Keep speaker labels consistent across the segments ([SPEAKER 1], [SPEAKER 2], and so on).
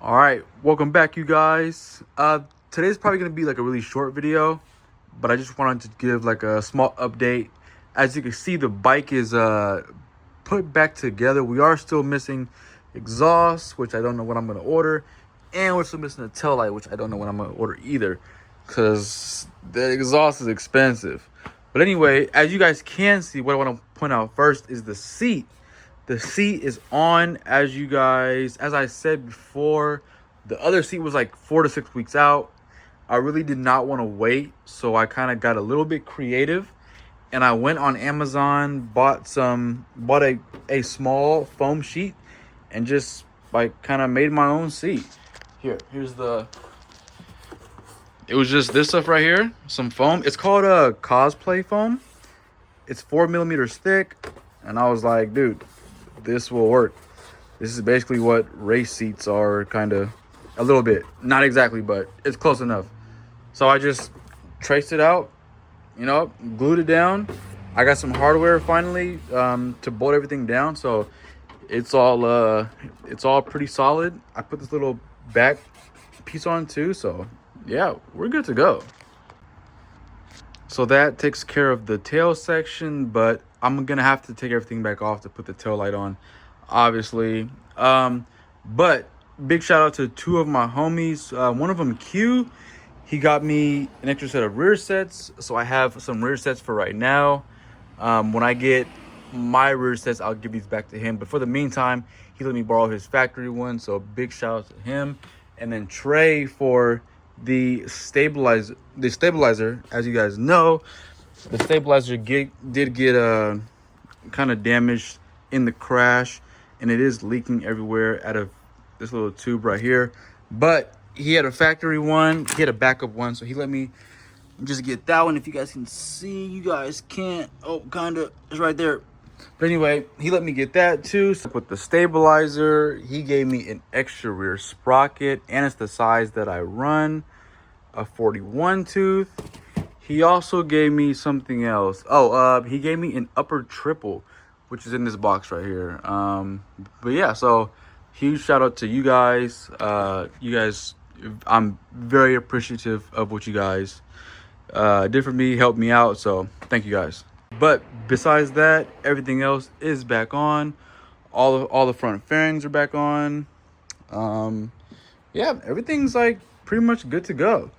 [SPEAKER 1] All right, welcome back, you guys. Today's probably gonna be like a really short video, but I just wanted to give like a small update. As you can see, the bike is put back together. We are still missing exhaust, which I don't know what I'm gonna order, and we're still missing a tail light, which I don't know what I'm gonna order either, because the exhaust is expensive. But anyway, as you guys can see, what I want to point out first is the seat. The seat is on, as I said before. The other seat was like 4 to 6 weeks out. I really did not want to wait, so I kind of got a little bit creative, and I went on Amazon, bought a small foam sheet, and just like kind of made my own seat. It was just this stuff right here, some foam. It's called a cosplay foam. It's 4 millimeters thick, and I was like, dude, this will work. This is basically what race seats are, kind of, a little bit, not exactly, but it's close enough. So I just traced it out, glued it down. I got some hardware finally to bolt everything down, so it's all pretty solid. I put this little back piece on too, so yeah, we're good to go. So that takes care of the tail section, but I'm gonna have to take everything back off to put the tail light on, obviously. But big shout out to two of my homies. One of them, Q, he got me an extra set of rear sets, so I have some rear sets for right now. When I get my rear sets, I'll give these back to him, but for the meantime, he let me borrow his factory one, so big shout out to him. And then Trey for the stabilizer. As you guys know, the stabilizer did get kind of damaged in the crash, and it is leaking everywhere out of this little tube right here. But he had a factory one, he had a backup one, so he let me just get that one. If you guys can see, you guys can't. Oh, kind of, it's right there. But anyway, he let me get that too. So with the stabilizer, he gave me an extra rear sprocket, and it's the size that I run, a 41 tooth. He also gave me something else. He gave me an upper triple, which is in this box right here. But yeah, so huge shout out to you guys. I'm very appreciative of what you guys did for me, helped me out. So thank you guys. But besides that, everything else is back on. All the front fairings are back on. Yeah, everything's like pretty much good to go.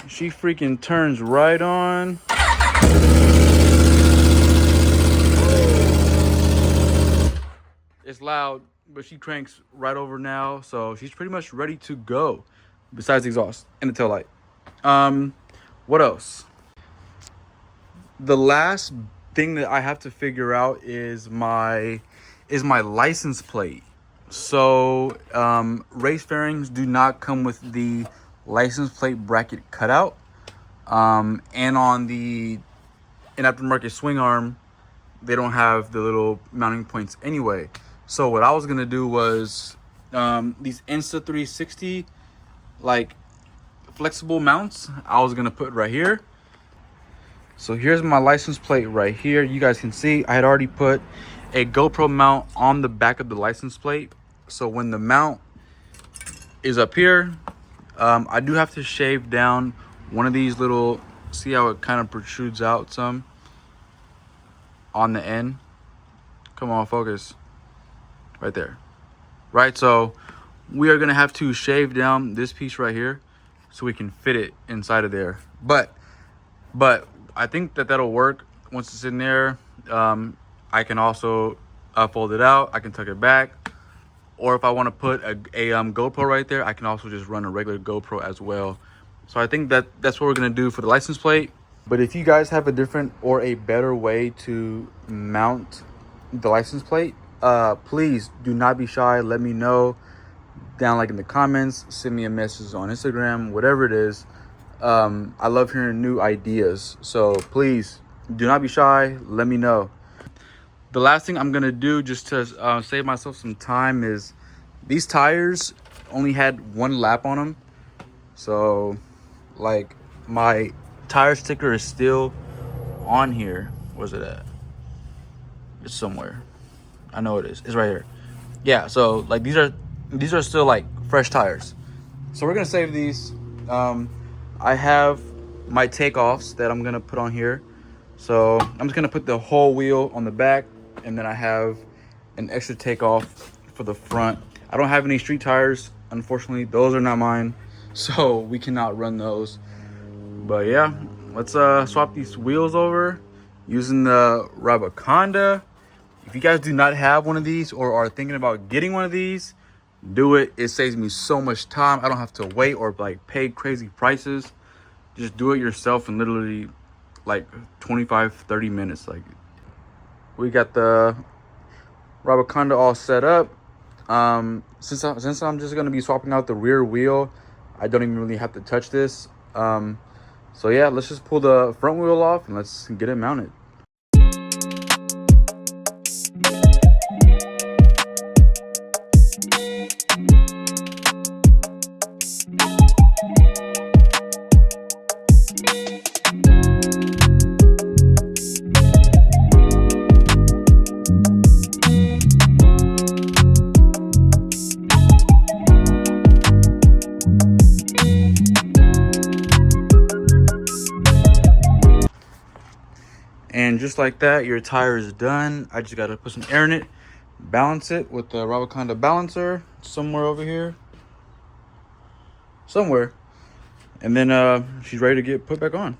[SPEAKER 1] She freaking turns right on. It's loud, but she cranks right over now, so she's pretty much ready to go. Besides the exhaust and the tail light. What else? The last thing that I have to figure out is my license plate. So race fairings do not come with the license plate bracket cutout, and on the aftermarket swing arm, they don't have the little mounting points anyway. So what I was gonna do was these Insta360 like flexible mounts, I was gonna put right here. So here's my license plate right here. You guys can see I had already put a GoPro mount on the back of the license plate. So when the mount is up here, I do have to shave down one of these little, see how it kind of protrudes out some on the end. Come on, focus. Right there. Right, so we are gonna have to shave down this piece right here so we can fit it inside of there. But I think that'll work. Once it's in there, I can also fold it out. I can tuck it back, or if I want to put a GoPro right there, I can also just run a regular GoPro as well. So I think that's what we're gonna do for the license plate. But if you guys have a different or a better way to mount the license plate, please do not be shy. Let me know down like in the comments. Send me a message on Instagram, whatever it is. I love hearing new ideas, so please do not be shy. Let me know. The last thing I'm gonna do, just to save myself some time, is these tires only had one lap on them, so like my tire sticker is still on here. Where's it at? It's somewhere. I know it is. It's right here. Yeah, so like these are these are still like fresh tires. So we're gonna save these. I have my takeoffs that I'm gonna put on here. So I'm just gonna put the whole wheel on the back, and then I have an extra takeoff for the front. I don't have any street tires, unfortunately. Those are not mine, so we cannot run those. But yeah, let's swap these wheels over using the Rabaconda. If you guys do not have one of these or are thinking about getting one of these, do it. It saves me so much time. I don't have to wait or like pay crazy prices. Just do it yourself in literally like 25-30 minutes. Like, we got the Rabaconda all set up. Since I'm just gonna be swapping out the rear wheel, I don't even really have to touch this. So yeah, let's just pull the front wheel off and let's get it mounted. And just like that, your tire is done. I just gotta put some air in it, balance it with the Rabaconda balancer somewhere over here. Somewhere. And then she's ready to get put back on.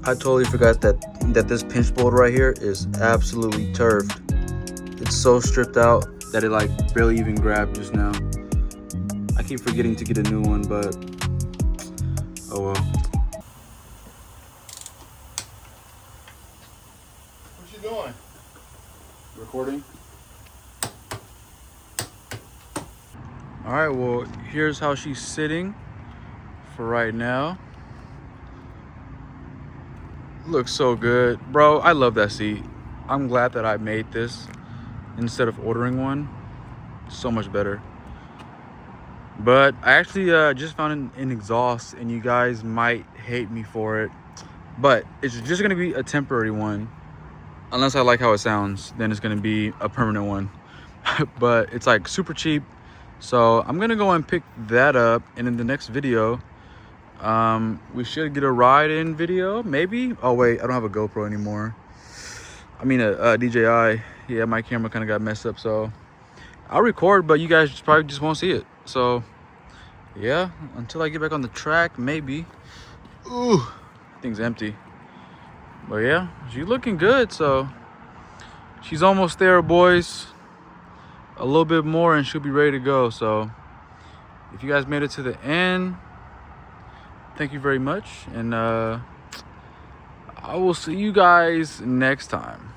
[SPEAKER 1] I totally forgot that this pinch bolt right here is absolutely turfed. It's so stripped out that it like barely even grabbed just now. I keep forgetting to get a new one, but oh well.
[SPEAKER 2] What you doing?
[SPEAKER 1] Recording. All right, well, here's how she's sitting for right now. Looks so good, bro. I love that seat. I'm glad that I made this instead of ordering one. So much better. But I actually just found an exhaust, and you guys might hate me for it, but it's just gonna be a temporary one. Unless I like how it sounds, then it's gonna be a permanent one. But it's like super cheap, so I'm gonna go and pick that up, and in the next video we should get a ride in video, maybe. Oh wait, I don't have a GoPro anymore. I mean a DJI. Yeah, my camera kind of got messed up, so I'll record, but you guys probably just won't see it. So yeah, until I get back on the track, maybe. Ooh, thing's empty. But yeah, she's looking good, so she's almost there, boys. A little bit more and she'll be ready to go. So if you guys made it to the end, thank you very much, and I will see you guys next time.